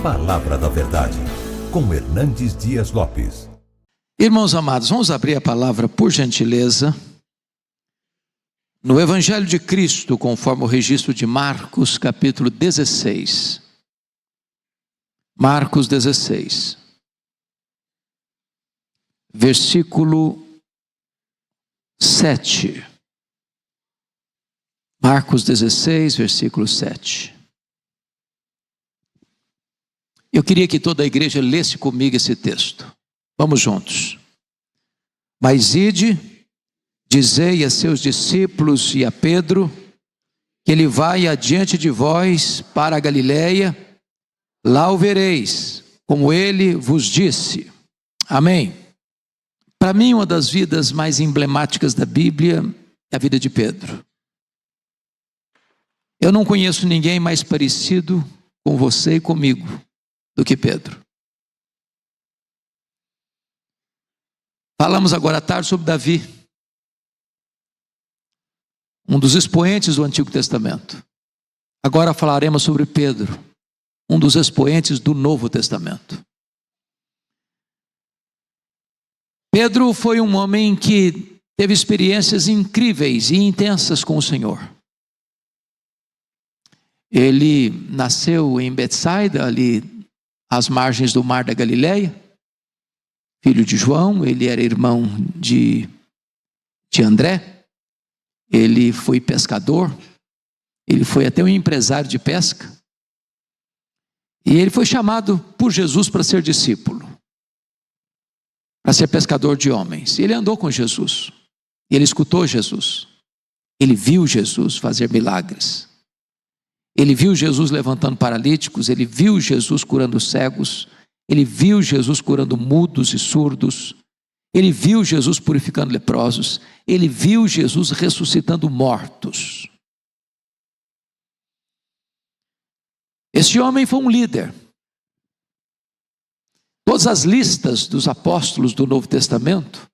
Palavra da Verdade, com Hernandes Dias Lopes. Irmãos amados, vamos abrir a palavra, por gentileza, no Evangelho de Cristo, conforme o registro de Marcos, capítulo 16. Marcos 16, versículo 7. Marcos 16, versículo 7. Eu queria que toda a igreja lesse comigo esse texto. Vamos juntos. Mas ide, dizei a seus discípulos e a Pedro, que ele vai adiante de vós para a Galileia, lá o vereis, como ele vos disse. Amém. Para mim, uma das vidas mais emblemáticas da Bíblia é a vida de Pedro. Eu não conheço ninguém mais parecido com você e comigo do que Pedro. Falamos agora à tarde sobre Davi, um dos expoentes do Antigo Testamento. Agora falaremos sobre Pedro, um dos expoentes do Novo Testamento. Pedro foi um homem que teve experiências incríveis e intensas com o Senhor. Ele nasceu em Betsaida, ali às margens do mar da Galileia, filho de João. Ele era irmão de André. Ele foi pescador, ele foi até um empresário de pesca, e ele foi chamado por Jesus para ser discípulo, para ser pescador de homens. E ele andou com Jesus, ele escutou Jesus, ele viu Jesus fazer milagres, ele viu Jesus levantando paralíticos, ele viu Jesus curando cegos, ele viu Jesus curando mudos e surdos, ele viu Jesus purificando leprosos, ele viu Jesus ressuscitando mortos. Esse homem foi um líder. Todas as listas dos apóstolos do Novo Testamento,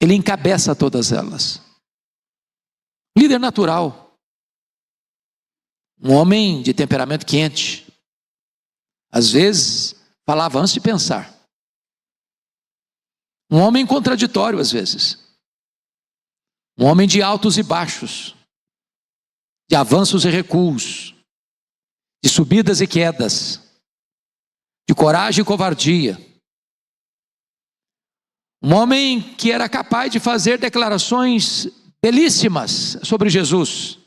ele encabeça todas elas. Líder natural. Um homem de temperamento quente. Às vezes, falava antes de pensar. Um homem contraditório às vezes. Um homem de altos e baixos. De avanços e recuos. De subidas e quedas. De coragem e covardia. Um homem que era capaz de fazer declarações belíssimas sobre Jesus.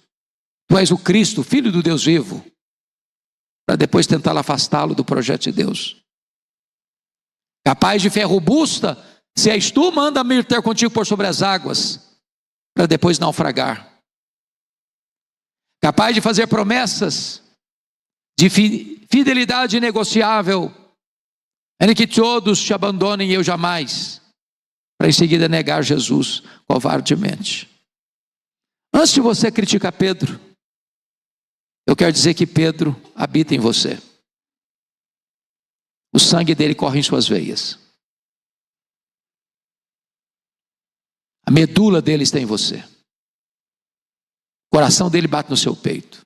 Tu és o Cristo, Filho do Deus vivo. Para depois tentar afastá-lo do projeto de Deus. Capaz de fé robusta. Se és tu, manda-me ir ter contigo por sobre as águas. Para depois naufragar. Capaz de fazer promessas. De fidelidade inegociável. Em que todos te abandonem e eu jamais. Para em seguida negar Jesus covardemente. Antes de você criticar Pedro, eu quero dizer que Pedro habita em você. O sangue dele corre em suas veias. A medula dele está em você. O coração dele bate no seu peito.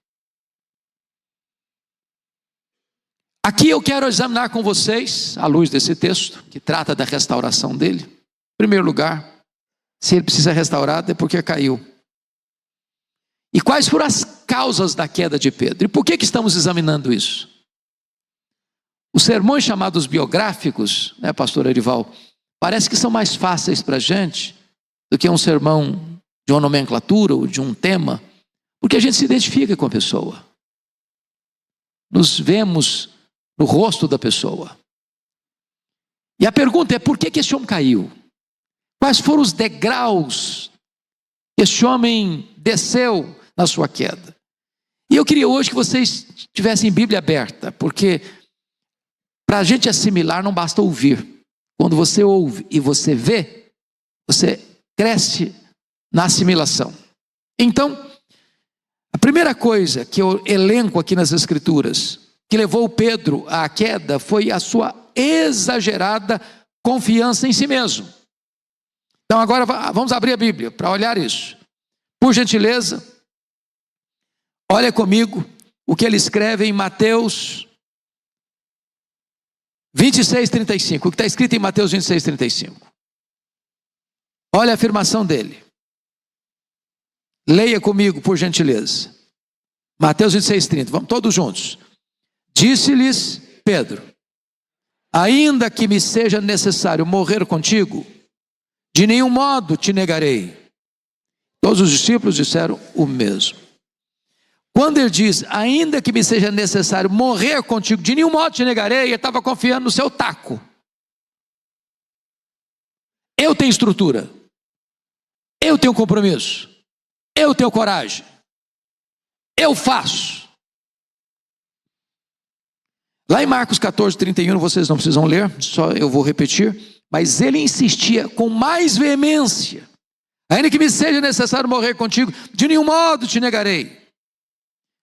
Aqui eu quero examinar com vocês, à luz desse texto, que trata da restauração dele. Em primeiro lugar, se ele precisa restaurar, é porque caiu. E quais foram as causas da queda de Pedro? E por que estamos examinando isso? Os sermões chamados biográficos, né, pastor Erival, parece que são mais fáceis para a gente do que um sermão de uma nomenclatura ou de um tema, porque a gente se identifica com a pessoa. Nos vemos no rosto da pessoa. E a pergunta é, por que esse homem caiu? Quais foram os degraus que esse homem desceu na sua queda? E eu queria hoje que vocês tivessem Bíblia aberta, porque para a gente assimilar não basta ouvir. Quando você ouve e você vê, você cresce na assimilação. Então, a primeira coisa que eu elenco aqui nas Escrituras, que levou Pedro à queda, foi a sua exagerada confiança em si mesmo. Então agora vamos abrir a Bíblia para olhar isso. Por gentileza, olha comigo o que ele escreve em Mateus 26:35, o que está escrito em Mateus 26:35. Olha a afirmação dele. Leia comigo, por gentileza. Mateus 26:30, vamos todos juntos. Disse-lhes Pedro: ainda que me seja necessário morrer contigo, de nenhum modo te negarei. Todos os discípulos disseram o mesmo. Quando ele diz, ainda que me seja necessário morrer contigo, de nenhum modo te negarei, ele estava confiando no seu taco. Eu tenho estrutura. Eu tenho compromisso. Eu tenho coragem. Eu faço. Lá em Marcos 14:31, vocês não precisam ler, só eu vou repetir. Mas ele insistia com mais veemência. Ainda que me seja necessário morrer contigo, de nenhum modo te negarei.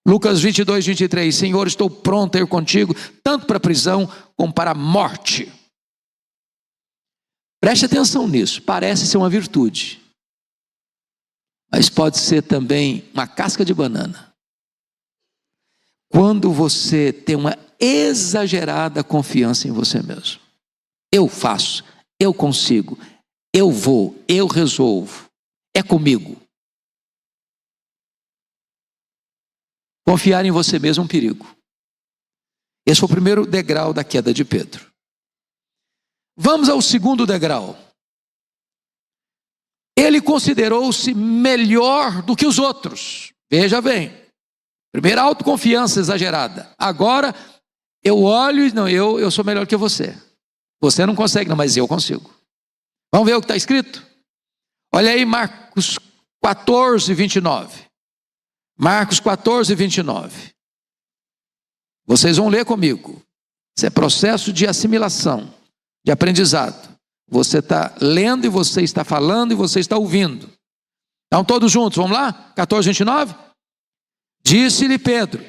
Lucas 22:23, Senhor, estou pronto a ir contigo, tanto para a prisão como para a morte. Preste atenção nisso, parece ser uma virtude. Mas pode ser também uma casca de banana. Quando você tem uma exagerada confiança em você mesmo. Eu faço, eu consigo, eu vou, eu resolvo. É comigo. Confiar em você mesmo é um perigo. Esse foi o primeiro degrau da queda de Pedro. Vamos ao segundo degrau. Ele considerou-se melhor do que os outros. Veja bem. Primeira autoconfiança exagerada. Agora eu olho e não, eu sou melhor que você. Você não consegue, não, mas eu consigo. Vamos ver o que está escrito? Olha aí Marcos 14:29. Marcos 14:29. Vocês vão ler comigo. Isso é processo de assimilação, de aprendizado. Você está lendo e você está falando e você está ouvindo. Então todos juntos, vamos lá? 14:29. Disse-lhe Pedro: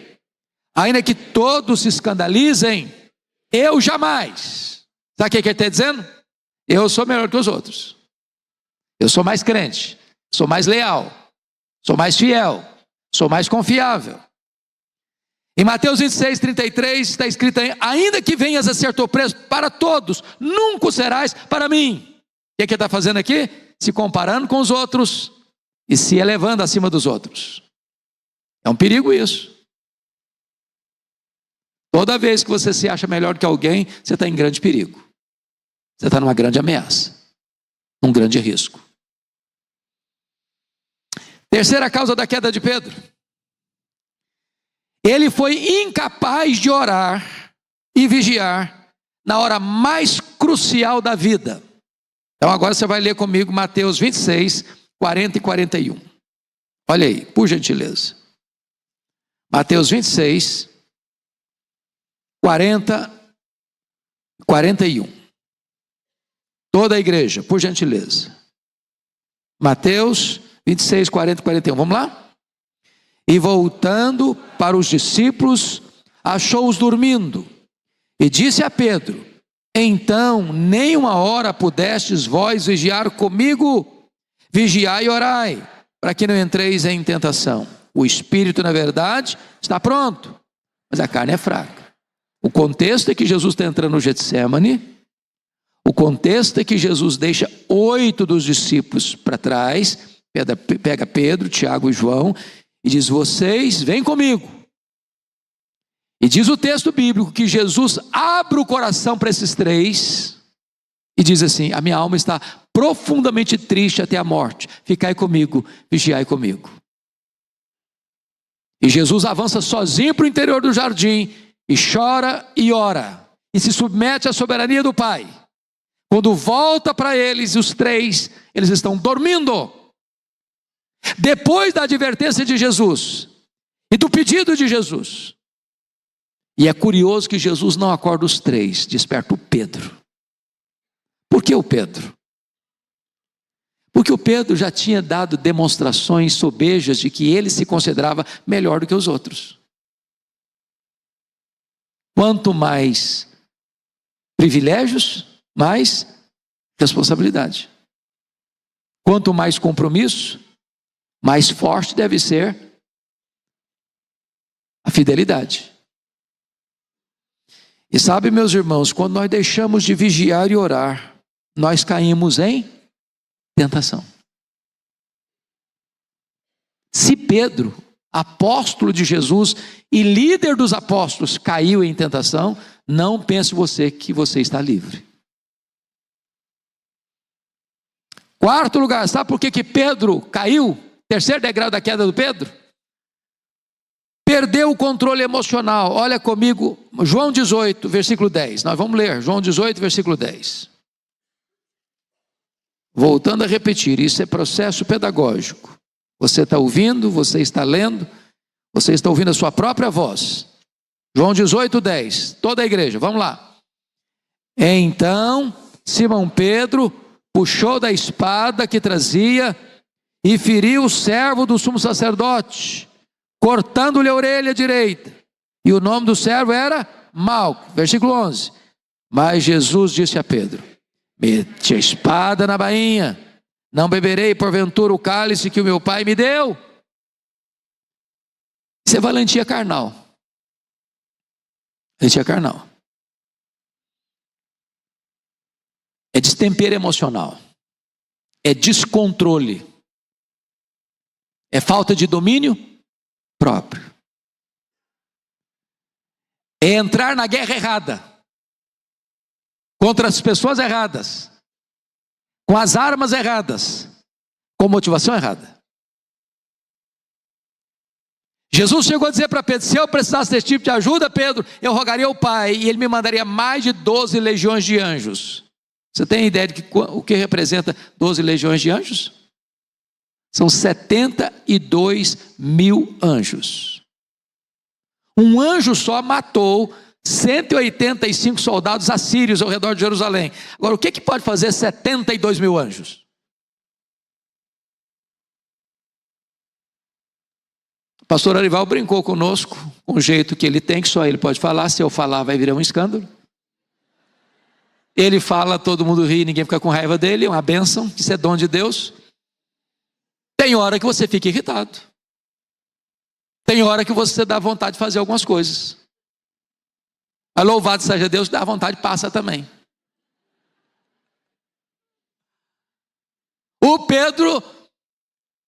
ainda que todos se escandalizem, eu jamais. Sabe o que ele está dizendo? Eu sou melhor que os outros. Eu sou mais crente, sou mais leal, sou mais fiel, sou mais confiável. Em Mateus 26:33 está escrito: ainda que venhas a ser preso para todos, nunca o serás para mim. O que ele está fazendo aqui? Se comparando com os outros e se elevando acima dos outros. É um perigo isso. Toda vez que você se acha melhor que alguém, você está em grande perigo. Você está numa grande ameaça, num grande risco. Terceira causa da queda de Pedro. Ele foi incapaz de orar e vigiar na hora mais crucial da vida. Então agora você vai ler comigo Mateus 26:40 e 41. Olha aí, por gentileza. Mateus 26:40 e 41. Toda a igreja, por gentileza. Mateus 26:40 e 41. Vamos lá? E voltando para os discípulos, achou-os dormindo. E disse a Pedro: então, nem uma hora pudestes vós vigiar comigo? Vigiai e orai, para que não entreis em tentação. O espírito, na verdade, está pronto, mas a carne é fraca. O contexto é que Jesus está entrando no Getsemane. O contexto é que Jesus deixa 8 dos discípulos para trás, pega Pedro, Tiago e João, e diz: vocês vêm comigo. E diz o texto bíblico que Jesus abre o coração para esses 3 e diz assim: a minha alma está profundamente triste até a morte, ficai comigo, vigiai comigo. E Jesus avança sozinho para o interior do jardim e chora e ora e se submete à soberania do Pai. Quando volta para eles, os 3, eles estão dormindo. Depois da advertência de Jesus e do pedido de Jesus. E é curioso que Jesus não acorda os 3, desperta o Pedro. Por que o Pedro? Porque o Pedro já tinha dado demonstrações sobejas de que ele se considerava melhor do que os outros. Quanto mais privilégios, mais responsabilidade. Quanto mais compromisso, mais forte deve ser a fidelidade. E sabe, meus irmãos, quando nós deixamos de vigiar e orar, nós caímos em tentação. Se Pedro, apóstolo de Jesus e líder dos apóstolos, caiu em tentação, não pense você que você está livre. Quarto lugar, sabe por que Pedro caiu? Terceiro degrau da queda do Pedro? Perdeu o controle emocional. Olha comigo, João 18, versículo 10. Nós vamos ler, João 18, versículo 10. Voltando a repetir, isso é processo pedagógico. Você está ouvindo, você está lendo, você está ouvindo a sua própria voz. João 18, 10. Toda a igreja, vamos lá. Então, Simão Pedro puxou da espada que trazia e feriu o servo do sumo sacerdote, cortando-lhe a orelha direita. E o nome do servo era Malco. Versículo 11. Mas Jesus disse a Pedro: mete a espada na bainha. Não beberei porventura o cálice que o meu pai me deu? Isso é valentia carnal. Valentia carnal. É destempero emocional. É descontrole. É falta de domínio próprio. É entrar na guerra errada. Contra as pessoas erradas. Com as armas erradas. Com motivação errada. Jesus chegou a dizer para Pedro: se eu precisasse desse tipo de ajuda, Pedro, eu rogaria ao Pai e Ele me mandaria mais de 12 legiões de anjos. Você tem ideia de o que representa 12 legiões de anjos? São 72 mil anjos. Um anjo só matou 185 soldados assírios ao redor de Jerusalém. Agora, o que pode fazer 72 mil anjos? O pastor Arival brincou conosco, com o jeito que ele tem, que só ele pode falar. Se eu falar, vai virar um escândalo. Ele fala, todo mundo ri, ninguém fica com raiva dele, é uma bênção, isso é dom de Deus. Tem hora que você fica irritado. Tem hora que você dá vontade de fazer algumas coisas. Mas louvado seja Deus, dá vontade, passa também. O Pedro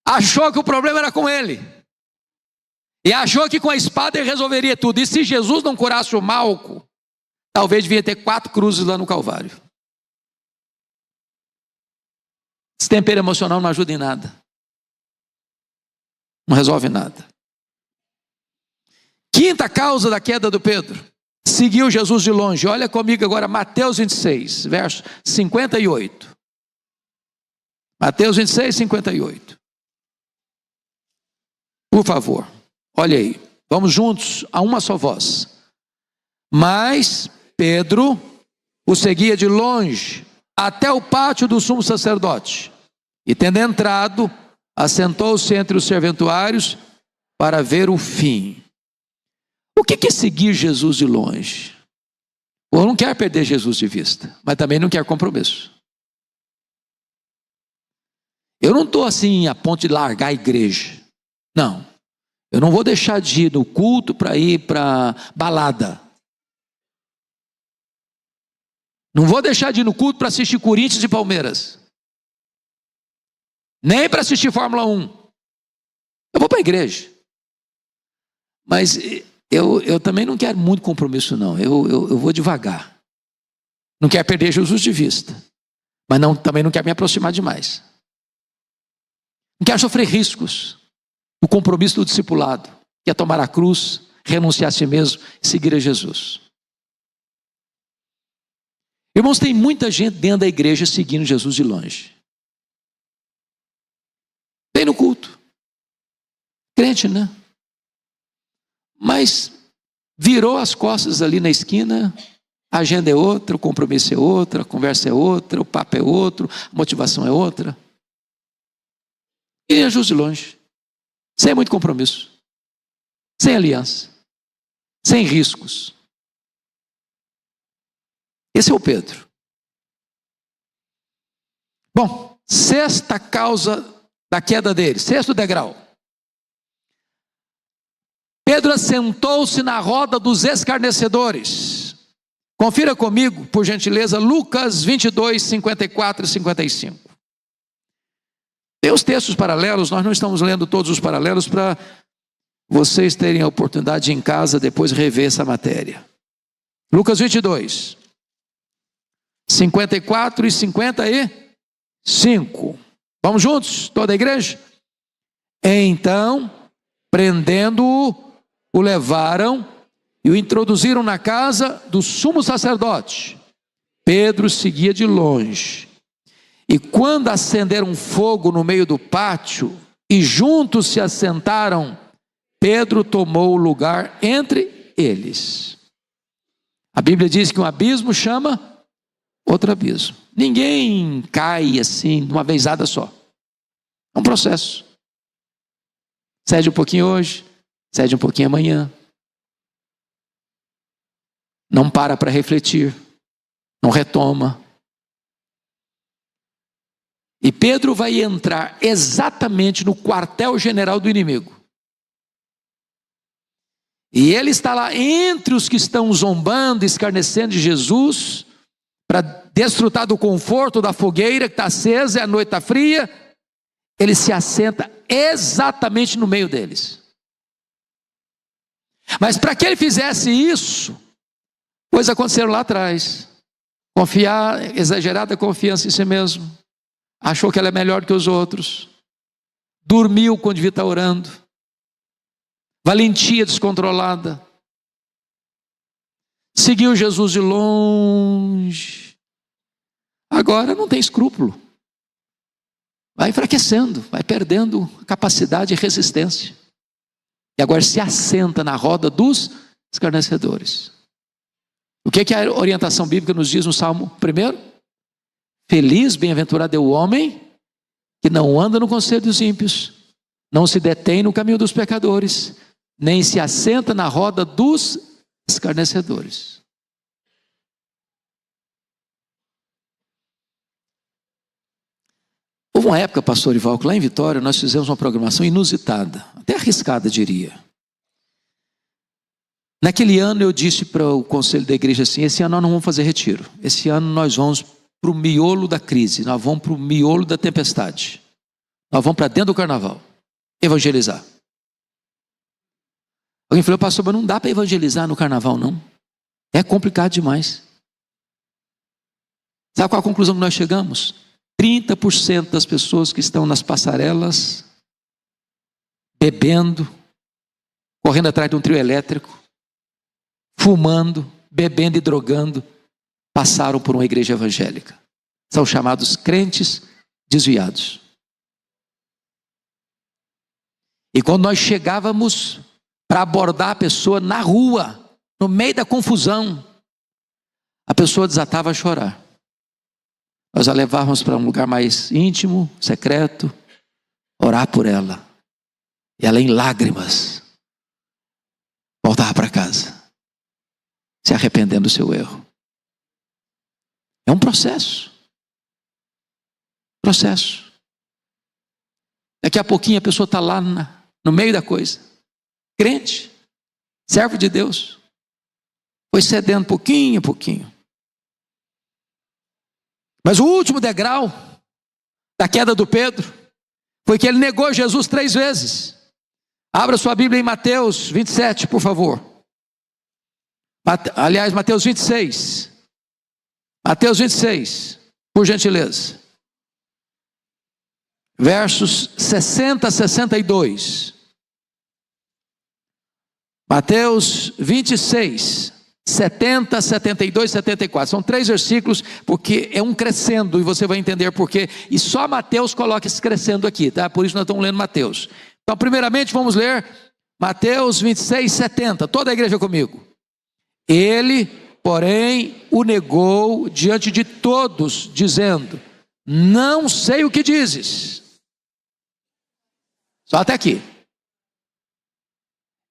achou que o problema era com ele. E achou que com a espada ele resolveria tudo. E se Jesus não curasse o Malco, talvez devia ter 4 cruzes lá no Calvário. Esse tempero emocional não ajuda em nada. Não resolve nada. Quinta causa da queda do Pedro: seguiu Jesus de longe. Olha comigo agora Mateus 26, verso 58. Mateus 26, 58. Por favor, olha aí. Vamos juntos a uma só voz. Mas Pedro o seguia de longe até o pátio do sumo sacerdote. E tendo entrado, assentou-se entre os serventuários para ver o fim. O que é seguir Jesus de longe? Eu não quero perder Jesus de vista, mas também não quero compromisso. Eu não estou assim a ponto de largar a igreja. Não. Eu não vou deixar de ir no culto para ir para balada. Não vou deixar de ir no culto para assistir Corinthians e Palmeiras. Nem para assistir Fórmula 1. Eu vou para a igreja. Mas eu também não quero muito compromisso, não. Eu vou devagar. Não quero perder Jesus de vista. Mas também não quero me aproximar demais. Não quero sofrer riscos. O compromisso do discipulado, que é tomar a cruz, renunciar a si mesmo e seguir a Jesus. Irmãos, tem muita gente dentro da igreja seguindo Jesus de longe. Vem no culto. Crente, né? Mas virou as costas ali na esquina, a agenda é outra, o compromisso é outra, a conversa é outra, o papo é outro, a motivação é outra. E Jesus de longe. Sem muito compromisso. Sem aliança. Sem riscos. Esse é o Pedro. Bom, sexta causa da queda dele, sexto degrau. Pedro assentou-se na roda dos escarnecedores. Confira comigo, por gentileza, Lucas 22, 54 e 55. Tem os textos paralelos, nós não estamos lendo todos os paralelos para vocês terem a oportunidade de em casa depois rever essa matéria. Lucas 22, 54 e 55. Vamos juntos, toda a igreja? Então, prendendo-o, o levaram e o introduziram na casa do sumo sacerdote. Pedro seguia de longe. E quando acenderam fogo no meio do pátio e juntos se assentaram, Pedro tomou o lugar entre eles. A Bíblia diz que um abismo chama outro abismo. Ninguém cai assim de uma vezada só. É um processo. Cede um pouquinho hoje, cede um pouquinho amanhã. Não para refletir, não retoma. E Pedro vai entrar exatamente no quartel-general do inimigo. E ele está lá entre os que estão zombando, escarnecendo de Jesus, para desfrutar do conforto da fogueira que está acesa e a noite está fria. Ele se assenta exatamente no meio deles. Mas para que ele fizesse isso, coisas aconteceram lá atrás. Exagerada confiança em si mesmo. Achou que ela é melhor do que os outros. Dormiu quando devia estar orando. Valentia descontrolada. Seguiu Jesus de longe. Agora não tem escrúpulo. Vai enfraquecendo, vai perdendo capacidade e resistência. E agora se assenta na roda dos escarnecedores. O que a orientação bíblica nos diz no Salmo 1? Feliz, bem-aventurado é o homem que não anda no conselho dos ímpios, não se detém no caminho dos pecadores, nem se assenta na roda dos escarnecedores. Houve uma época, pastor Ivalco, lá em Vitória, nós fizemos uma programação inusitada, até arriscada, diria. Naquele ano eu disse para o conselho da igreja assim: esse ano nós não vamos fazer retiro, esse ano nós vamos para o miolo da crise, nós vamos para o miolo da tempestade, nós vamos para dentro do carnaval, evangelizar. Alguém falou: pastor, mas não dá para evangelizar no carnaval não, é complicado demais. Sabe qual a conclusão que nós chegamos? 30% das pessoas que estão nas passarelas, bebendo, correndo atrás de um trio elétrico, fumando, bebendo e drogando, passaram por uma igreja evangélica. São chamados crentes desviados. E quando nós chegávamos para abordar a pessoa na rua, no meio da confusão, a pessoa desatava a chorar. Nós a levávamos para um lugar mais íntimo, secreto, orar por ela. E ela, em lágrimas, voltava para casa, se arrependendo do seu erro. É um processo. Processo. Daqui a pouquinho a pessoa está lá no meio da coisa. Crente, servo de Deus. Foi cedendo pouquinho a pouquinho. Mas o último degrau da queda do Pedro foi que ele negou Jesus 3 vezes. Abra sua Bíblia em Mateus 27, por favor. Aliás, Mateus 26. Mateus 26, por gentileza. Versos 60 a 62. Mateus 26, 70, 72, 74. São 3 versículos, porque é um crescendo, e você vai entender por quê. E só Mateus coloca esse crescendo aqui, tá? Por isso nós estamos lendo Mateus. Então, primeiramente, vamos ler Mateus 26, 70. Toda a igreja comigo. Ele, porém, o negou diante de todos, dizendo: não sei o que dizes. Só até aqui.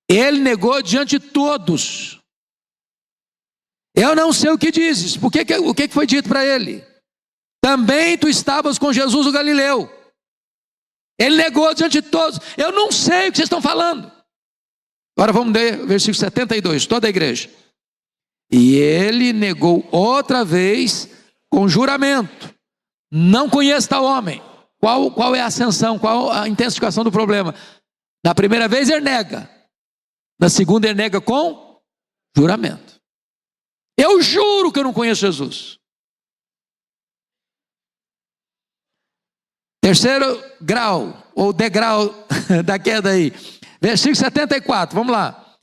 Ele negou diante de todos. Eu não sei o que dizes. O que foi dito para ele? Também tu estavas com Jesus o Galileu. Ele negou diante de todos. Eu não sei o que vocês estão falando. Agora vamos ler o versículo 72, toda a igreja. E ele negou outra vez com juramento: não conheço tal homem. Qual é a ascensão? Qual a intensificação do problema? Na primeira vez ele nega. Na segunda ele nega com juramento. Eu juro que eu não conheço Jesus. Terceiro grau, ou degrau da queda aí. Versículo 74, vamos lá.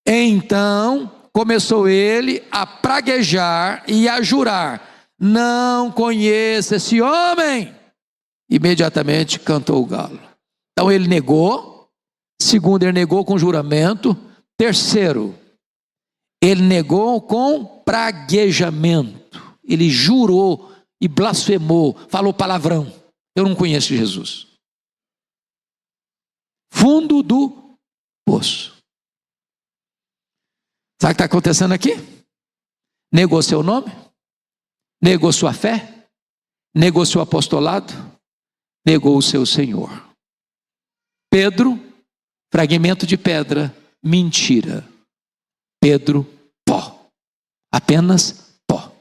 Então começou ele a praguejar e a jurar: não conheço esse homem. Imediatamente cantou o galo. Então ele negou. Segundo, ele negou com juramento. Terceiro, ele negou com praguejamento. Ele jurou e blasfemou, falou palavrão: eu não conheço Jesus. Fundo do poço. Sabe o que está acontecendo aqui? Negou seu nome, negou sua fé, negou seu apostolado, negou o seu Senhor. Pedro, fragmento de pedra, mentira. Pedro, pó. Apenas pó.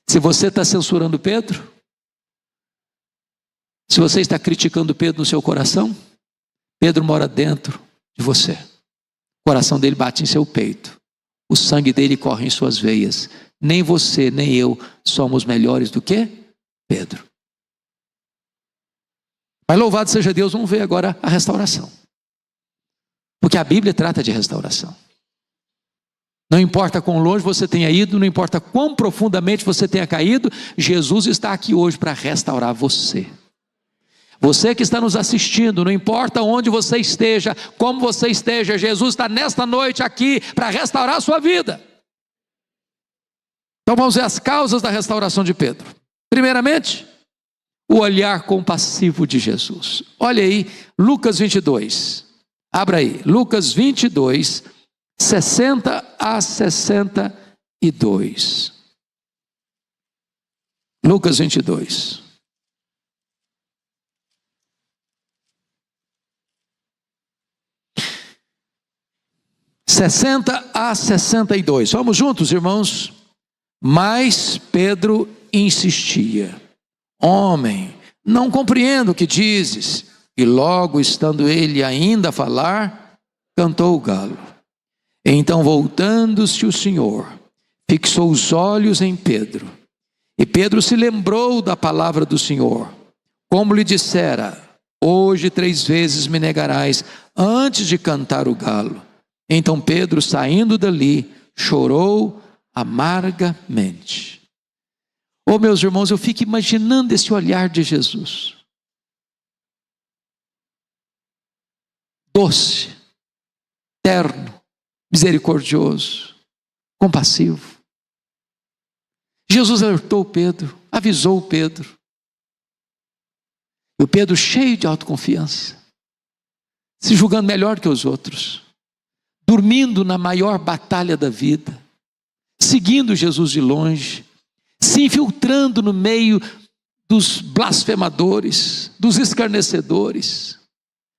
Se você está censurando Pedro, se você está criticando Pedro no seu coração, Pedro mora dentro de você. O coração dele bate em seu peito. O sangue dele corre em suas veias. Nem você, nem eu somos melhores do que Pedro. Mas louvado seja Deus, vamos ver agora a restauração. Porque a Bíblia trata de restauração. Não importa quão longe você tenha ido, não importa quão profundamente você tenha caído, Jesus está aqui hoje para restaurar você. Você que está nos assistindo, não importa onde você esteja, como você esteja, Jesus está nesta noite aqui para restaurar a sua vida. Então vamos ver as causas da restauração de Pedro. Primeiramente, o olhar compassivo de Jesus. Olha aí, Lucas 22. Abra aí, Lucas 22, 60 a 62. Lucas 22. 60 a 62. Vamos juntos, irmãos? Mas Pedro insistia: homem, não compreendo o que dizes. E logo, estando ele ainda a falar, cantou o galo. Então, voltando-se o Senhor, fixou os olhos em Pedro. E Pedro se lembrou da palavra do Senhor, como lhe dissera: hoje 3 vezes me negarás antes de cantar o galo. Então Pedro, saindo dali, chorou amargamente. Oh, meus irmãos, eu fico imaginando esse olhar de Jesus. Doce, terno, misericordioso, compassivo. Jesus alertou Pedro, avisou Pedro. E o Pedro, cheio de autoconfiança, se julgando melhor que os outros, dormindo na maior batalha da vida, seguindo Jesus de longe, se infiltrando no meio dos blasfemadores, dos escarnecedores,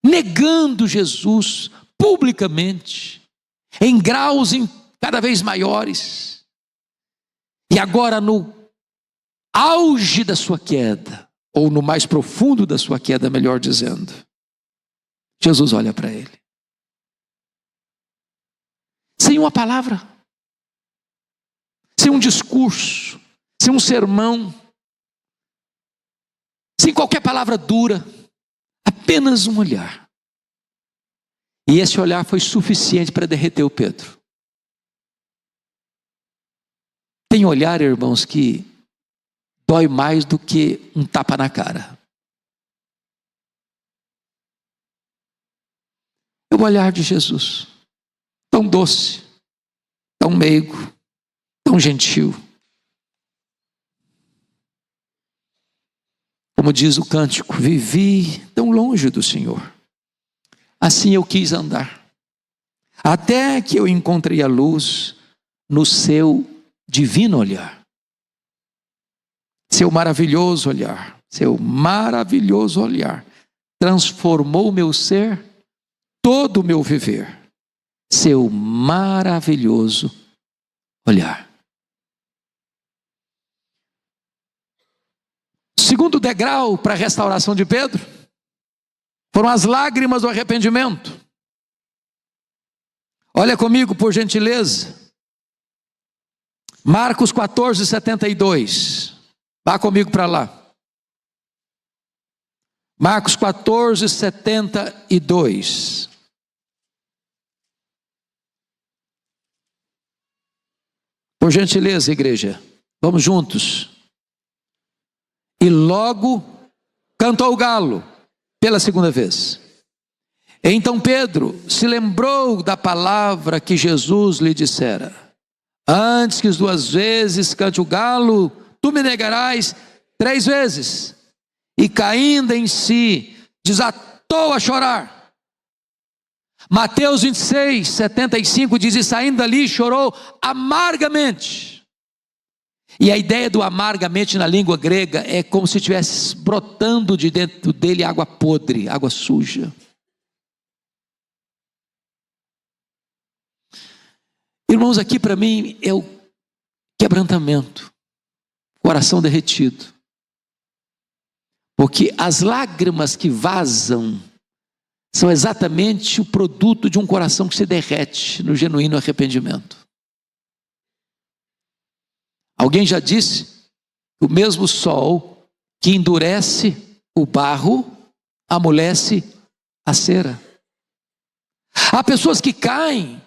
negando Jesus publicamente, em graus cada vez maiores. E agora, no auge da sua queda, ou no mais profundo da sua queda, melhor dizendo, Jesus olha para ele. Sem uma palavra, sem um discurso, sem um sermão, sem qualquer palavra dura, apenas um olhar. E esse olhar foi suficiente para derreter o Pedro. Tem olhar, irmãos, que dói mais do que um tapa na cara. É o olhar de Jesus. Tão doce, tão meigo, tão gentil. Como diz o cântico: vivi tão longe do Senhor, assim eu quis andar, até que eu encontrei a luz no seu divino olhar. Seu maravilhoso olhar, transformou o meu ser, todo o meu viver. Seu maravilhoso olhar. Segundo degrau para a restauração de Pedro foram as lágrimas do arrependimento. Olha comigo, por gentileza. Marcos 14, 72. Vá comigo para lá. Marcos 14, 72. Por gentileza, igreja, vamos juntos. E logo cantou o galo pela segunda vez. Então Pedro se lembrou da palavra que Jesus lhe dissera: antes que 2 vezes cante o galo, tu me negarás 3 vezes. E caindo em si, desatou a chorar. Mateus 26, 75 diz: e saindo dali chorou amargamente. E a ideia do amargamente na língua grega é como se estivesse brotando de dentro dele água podre, água suja. Irmãos, aqui para mim é o quebrantamento, coração derretido. Porque as lágrimas que vazam são exatamente o produto de um coração que se derrete no genuíno arrependimento. Alguém já disse que o mesmo sol que endurece o barro amolece a cera. Há pessoas que caem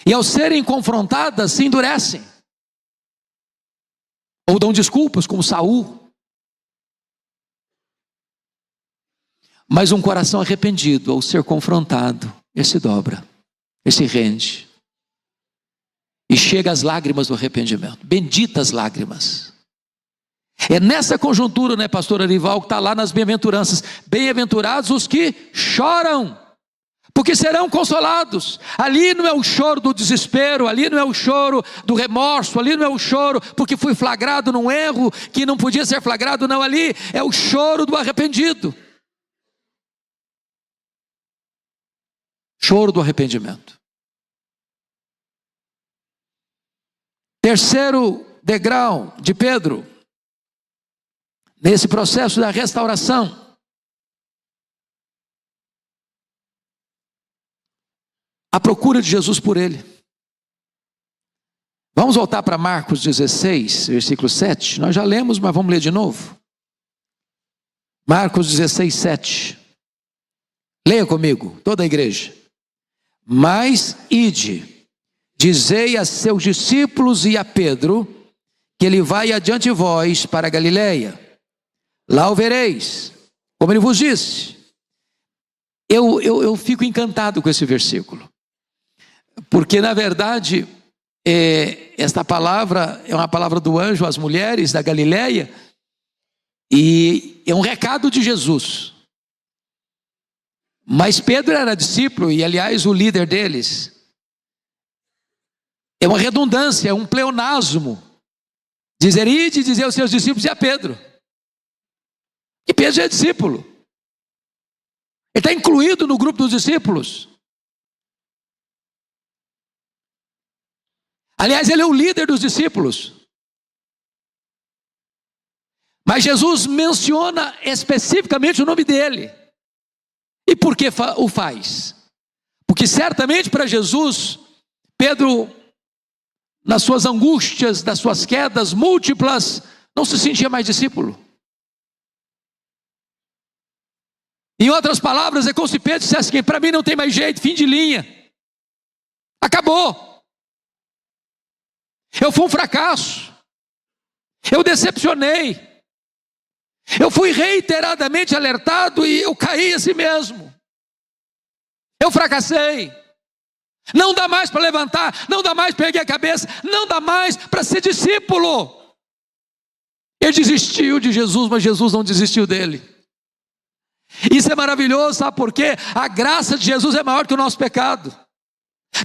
e ao serem confrontadas se endurecem. Ou dão desculpas, como Saul. Mas um coração arrependido, ao ser confrontado, ele se dobra, ele se rende. E chega às lágrimas do arrependimento. Benditas lágrimas. É nessa conjuntura, né, pastor Arival, que está lá nas bem-aventuranças. Bem-aventurados os que choram, porque serão consolados. Ali não é o choro do desespero, ali não é o choro do remorso, ali não é o choro porque fui flagrado num erro que não podia ser flagrado, não, ali é o choro do arrependido. Choro do arrependimento. Terceiro degrau de Pedro, nesse processo da restauração, a procura de Jesus por ele. Vamos voltar para Marcos 16, versículo 7. Nós já lemos, mas vamos ler de novo. Marcos 16, 7. Leia comigo, toda a igreja. Mas ide, dizei a seus discípulos e a Pedro, que ele vai adiante de vós para a Galileia. Lá o vereis, como ele vos disse. Eu fico encantado com esse versículo. Porque na verdade, esta palavra é uma palavra do anjo às mulheres da Galileia. E é um recado de Jesus. Mas Pedro era discípulo e aliás o líder deles. É uma redundância, é um pleonasmo. Dizer ide, dizer aos seus discípulos e a Pedro. E Pedro já é discípulo. Ele está incluído no grupo dos discípulos. Aliás, ele é o líder dos discípulos. Mas Jesus menciona especificamente o nome dele. E por que o faz? Porque certamente para Jesus, Pedro, nas suas angústias, das suas quedas múltiplas, não se sentia mais discípulo. Em outras palavras, é como se Pedro dissesse que para mim não tem mais jeito, fim de linha. Acabou. Eu fui um fracasso. Eu decepcionei. Eu fui reiteradamente alertado e eu caí assim mesmo. Eu fracassei. Não dá mais para levantar, não dá mais para erguer a cabeça, não dá mais para ser discípulo. Ele desistiu de Jesus, mas Jesus não desistiu dele. Isso é maravilhoso, sabe por quê? A graça de Jesus é maior que o nosso pecado.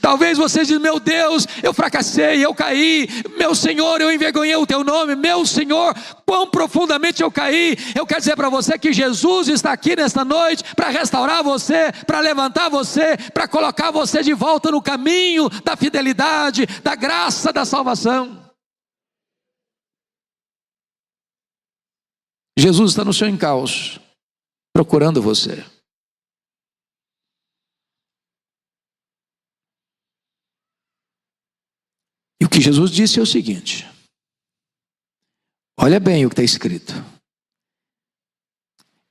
Talvez você diz: meu Deus, eu fracassei, eu caí. Meu Senhor, eu envergonhei o teu nome. Meu Senhor, quão profundamente eu caí. Eu quero dizer para você que Jesus está aqui nesta noite para restaurar você, para levantar você, para colocar você de volta no caminho da fidelidade, da graça, da salvação. Jesus está no seu encalço, procurando você. E o que Jesus disse é o seguinte: olha bem o que está escrito.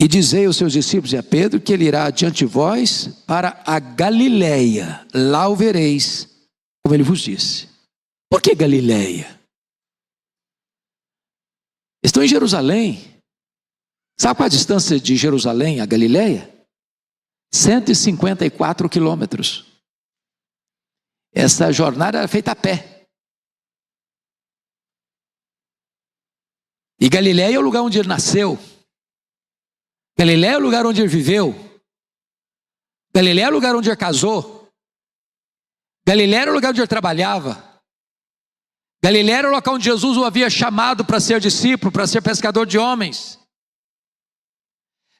E dizei aos seus discípulos e a Pedro que ele irá adiante de vós para a Galileia, lá o vereis, como ele vos disse. Por que Galileia? Estão em Jerusalém. Sabe qual a distância de Jerusalém a Galileia? 154 quilômetros. Essa jornada era feita a pé. E Galileia é o lugar onde ele nasceu. Galileia é o lugar onde ele viveu. Galileia é o lugar onde ele casou. Galileia era o lugar onde ele trabalhava. Galileia era o local onde Jesus o havia chamado para ser discípulo, para ser pescador de homens.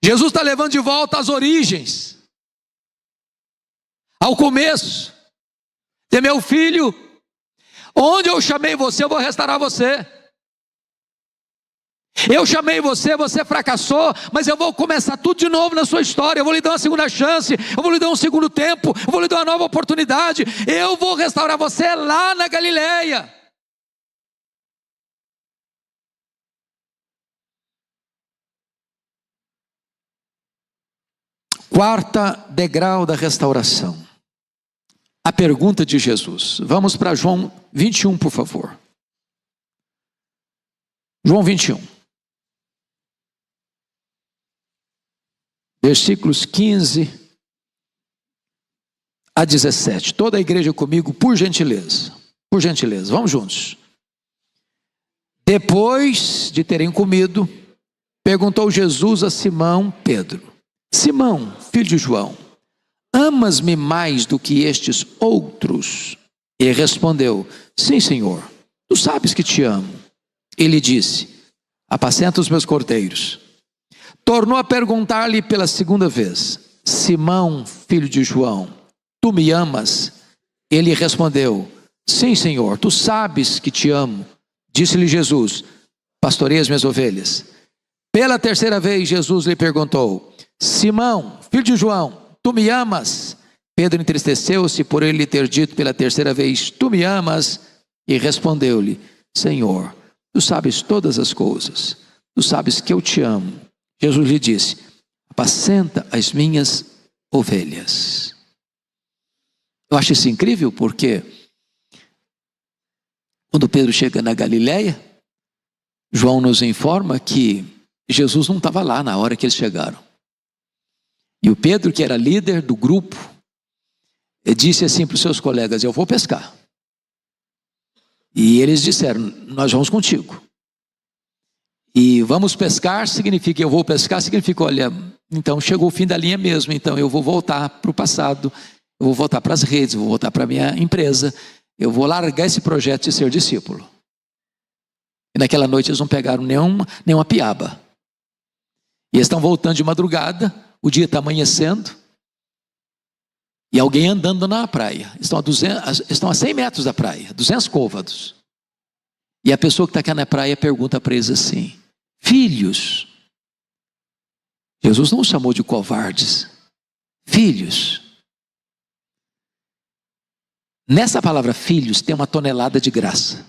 Jesus está levando de volta às origens, ao começo. E meu filho, onde eu chamei você, eu vou restaurar você. Eu chamei você, você fracassou, mas eu vou começar tudo de novo na sua história. Eu vou lhe dar uma segunda chance, eu vou lhe dar um segundo tempo, eu vou lhe dar uma nova oportunidade. Eu vou restaurar você lá na Galileia. Quarta degrau da restauração. A pergunta de Jesus. Vamos para João 21, por favor. João 21. Versículos 15 a 17. Toda a igreja comigo, por gentileza. Por gentileza, vamos juntos. Depois de terem comido, perguntou Jesus a Simão Pedro: Simão, filho de João, amas-me mais do que estes outros? E respondeu: sim, Senhor, tu sabes que te amo. Ele disse: apacenta os meus cordeiros. Tornou a perguntar-lhe pela segunda vez: Simão, filho de João, tu me amas? Ele respondeu: sim, Senhor, tu sabes que te amo. Disse-lhe Jesus: pastorei as minhas ovelhas. Pela terceira vez Jesus lhe perguntou: Simão, filho de João, tu me amas? Pedro entristeceu-se por ele ter dito pela terceira vez: tu me amas? E respondeu-lhe: Senhor, tu sabes todas as coisas, tu sabes que eu te amo. Jesus lhe disse: apacenta as minhas ovelhas. Eu acho isso incrível porque quando Pedro chega na Galileia, João nos informa que Jesus não estava lá na hora que eles chegaram. E o Pedro, que era líder do grupo, disse assim para os seus colegas: eu vou pescar. E eles disseram: nós vamos contigo. E vamos pescar significa, eu vou pescar significa, olha, então chegou o fim da linha mesmo, então eu vou voltar para o passado, eu vou voltar para as redes, eu vou voltar para a minha empresa, eu vou largar esse projeto de ser discípulo. E naquela noite eles não pegaram nenhuma piaba. E eles estão voltando de madrugada, o dia está amanhecendo, e alguém andando na praia. Estão a 100 metros da praia, 200 côvados. E a pessoa que está aqui na praia pergunta para eles assim: filhos. Jesus não os chamou de covardes. Filhos. Nessa palavra filhos tem uma tonelada de graça.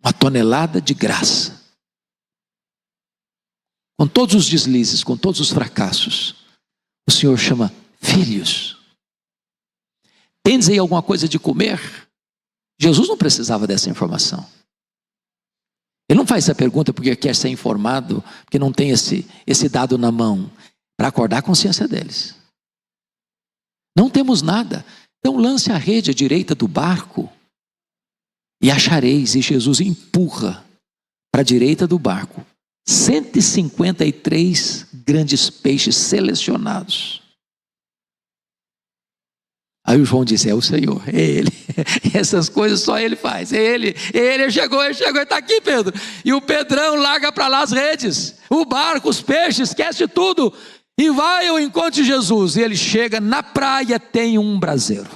Uma tonelada de graça. Com todos os deslizes, com todos os fracassos, o Senhor chama filhos. Tendes aí alguma coisa de comer? Jesus não precisava dessa informação. Ele não faz essa pergunta porque quer ser informado, porque não tem esse dado na mão, para acordar a consciência deles. Não temos nada, então lance a rede à direita do barco e achareis. E Jesus empurra para a direita do barco 153 grandes peixes selecionados. Aí o João disse: é o Senhor, é Ele. Essas coisas só Ele faz, é Ele. Ele chegou, Ele está aqui, Pedro. E o Pedrão larga para lá as redes, o barco, os peixes, esquece tudo e vai ao encontro de Jesus. E ele chega na praia, tem um braseiro.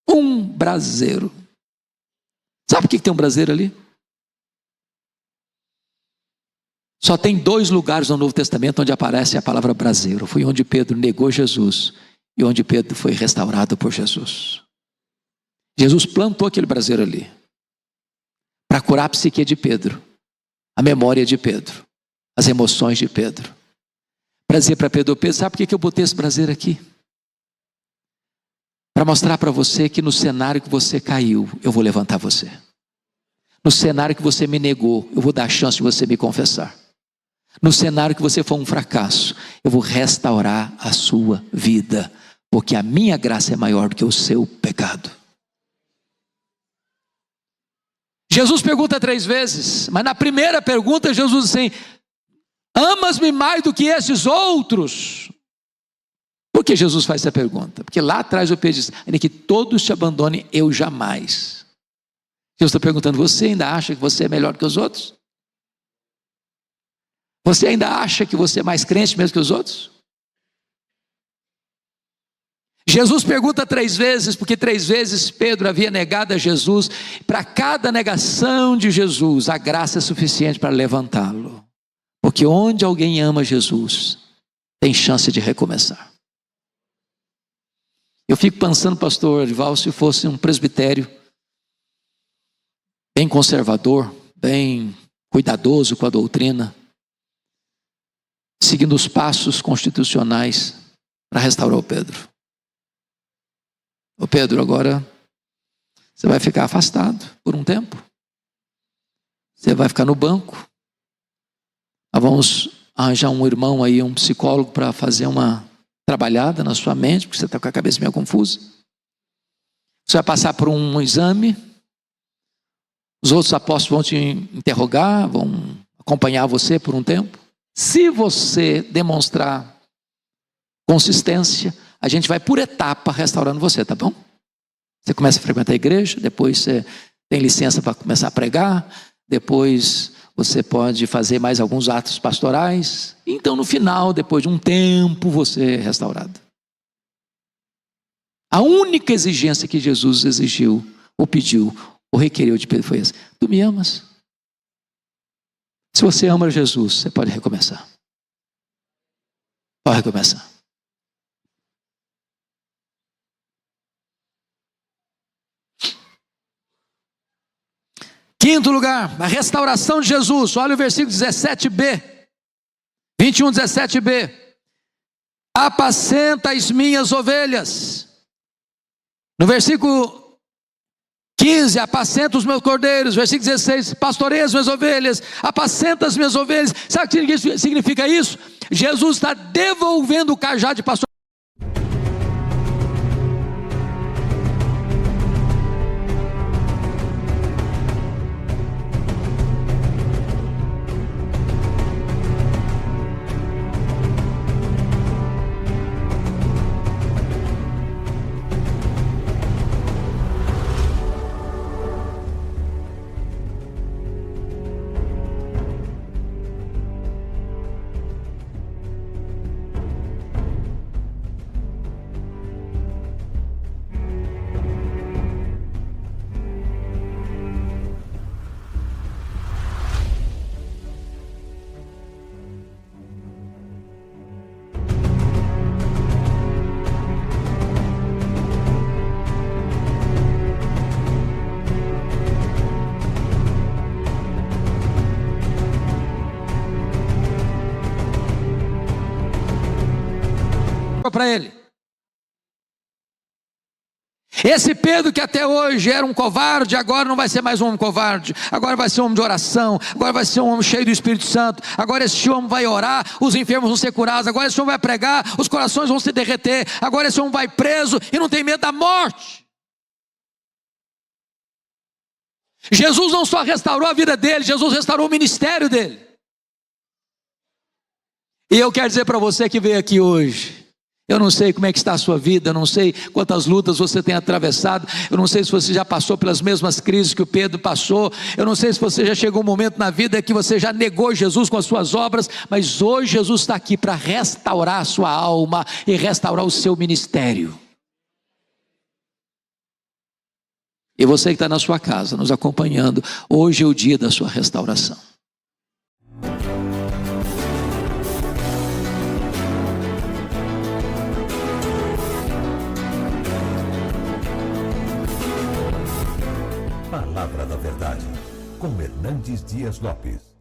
Um braseiro. Sabe por que tem um braseiro ali? Só tem 2 lugares no Novo Testamento onde aparece a palavra braseiro. Foi onde Pedro negou Jesus e onde Pedro foi restaurado por Jesus. Jesus plantou aquele braseiro ali para curar a psique de Pedro, a memória de Pedro, as emoções de Pedro. Para dizer para Pedro: Pedro, sabe por que eu botei esse braseiro aqui? Para mostrar para você que no cenário que você caiu, eu vou levantar você. No cenário que você me negou, eu vou dar a chance de você me confessar. No cenário que você foi um fracasso, eu vou restaurar a sua vida, porque a minha graça é maior do que o seu pecado. Jesus pergunta 3 vezes, mas na primeira pergunta Jesus diz assim: amas-me mais do que esses outros? Por que Jesus faz essa pergunta? Porque lá atrás o Pedro diz: ainda que todos te abandonem, eu jamais. Jesus está perguntando: você ainda acha que você é melhor que os outros? Você ainda acha que você é mais crente mesmo que os outros? Jesus pergunta 3 vezes, porque 3 vezes Pedro havia negado a Jesus. Para cada negação de Jesus, a graça é suficiente para levantá-lo. Porque onde alguém ama Jesus, tem chance de recomeçar. Eu fico pensando, pastor Arival, se fosse um presbitério bem conservador, bem cuidadoso com a doutrina, seguindo os passos constitucionais para restaurar o Pedro. Ô Pedro, agora você vai ficar afastado por um tempo. Você vai ficar no banco. Nós vamos arranjar um irmão aí, um psicólogo, para fazer uma trabalhada na sua mente, porque você está com a cabeça meio confusa. Você vai passar por um exame. Os outros apóstolos vão te interrogar, vão acompanhar você por um tempo. Se você demonstrar consistência, a gente vai por etapa restaurando você, tá bom? Você começa a frequentar a igreja, depois você tem licença para começar a pregar, depois você pode fazer mais alguns atos pastorais. Então no final, depois de um tempo, você é restaurado. A única exigência que Jesus exigiu, ou pediu, ou requeriu de Pedro foi essa: tu me amas? Se você ama Jesus, você pode recomeçar. Pode recomeçar. Quinto lugar, a restauração de Jesus. Olha o versículo 17b. 21, 17b. Apacenta as minhas ovelhas. No versículo 15, apacenta os meus cordeiros. Versículo 16, pastoreia as minhas ovelhas, apacenta as minhas ovelhas. Sabe o que significa isso? Jesus está devolvendo o cajado de pastor. Para ele. Esse Pedro que até hoje era um covarde, agora não vai ser mais um homem covarde, agora vai ser um homem de oração, agora vai ser um homem cheio do Espírito Santo, agora esse homem vai orar, os enfermos vão ser curados, agora esse homem vai pregar, os corações vão se derreter, agora esse homem vai preso e não tem medo da morte. Jesus não só restaurou a vida dele, Jesus restaurou o ministério dele. E eu quero dizer para você que veio aqui hoje, Eu não sei como é que está a sua vida, eu não sei quantas lutas você tem atravessado, eu não sei se você já passou pelas mesmas crises que o Pedro passou, eu não sei se você já chegou um momento na vida que você já negou Jesus com as suas obras, mas hoje Jesus está aqui para restaurar a sua alma e restaurar o seu ministério. E você que está na sua casa, nos acompanhando, hoje é o dia da sua restauração. Palavra da Verdade, com Hernandes Dias Lopes.